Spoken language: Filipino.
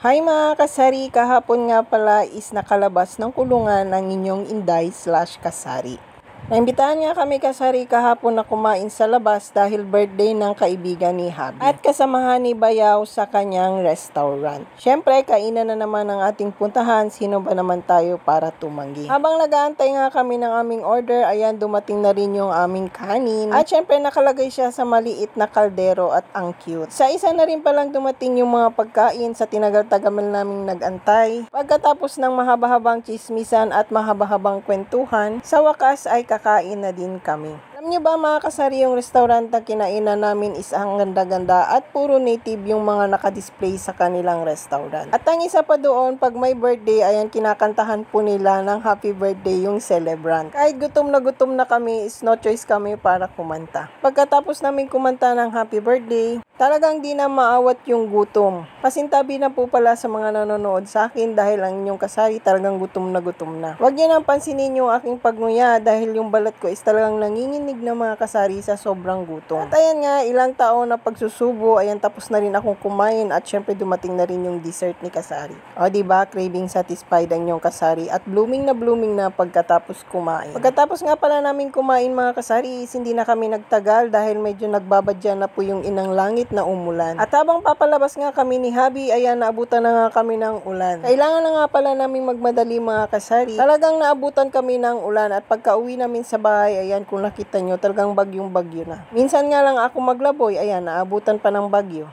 Hi mga kasari, kahapon nga pala is nakalabas ng kulungan ng inyong Inday/kasari. Naimbitahan nga kami kasari kahapon na kumain sa labas dahil birthday ng kaibigan ni Habi at kasamahan ni Bayaw sa kanyang restaurant. Syempre, kainan na naman ang ating puntahan, sino ba naman tayo para tumanggi. Habang nag-aantay nga kami ng aming order, ayan dumating na rin yung aming kanin. At syempre nakalagay siya sa maliit na kaldero at ang cute. Sa isa na rin palang dumating yung mga pagkain sa tinagal-tagal naming nag-antay. Pagkatapos ng mahaba-habang chismisan at mahaba-habang kwentuhan, sa wakas ay kakain na din kami. Alam niyo ba mga kasari, yung restaurant na kinainan namin is ang ganda-ganda at puro native yung mga nakadisplay sa kanilang restaurant. At ang isa pa doon, pag may birthday, ayan kinakantahan po nila ng happy birthday yung celebrant. Kahit gutom na kami, is no choice kami para kumanta. Pagkatapos namin kumanta ng happy birthday, talagang di na maawat yung gutom. Pasintabi na po pala sa mga nanonood sa akin dahil ang inyong kasari talagang gutom na. Huwag niyo nang pansinin yung aking pagnguya dahil yung balat ko is talagang nanginginig na mga kasari sa sobrang gutom. At ayan nga, ilang taon na pagsusubo, ayan tapos na rin akong kumain at syempre dumating na rin yung dessert ni kasari. O diba, craving satisfied ang inyong kasari at blooming na pagkatapos kumain. Pagkatapos nga pala namin kumain mga kasari, hindi na kami nagtagal dahil medyo nagbabadya na po yung inang langit na umulan. At habang papalabas nga kami ni Habi, ayan naabutan na nga kami ng ulan. Kailangan na nga pala namin magmadali mga kasari. Talagang naabutan kami ng ulan at pagka-uwi namin sa bahay, ayan kung nakita nyo, talagang bagyong-bagyo na. Minsan nga lang ako maglaboy, ayan naabutan pa ng bagyo.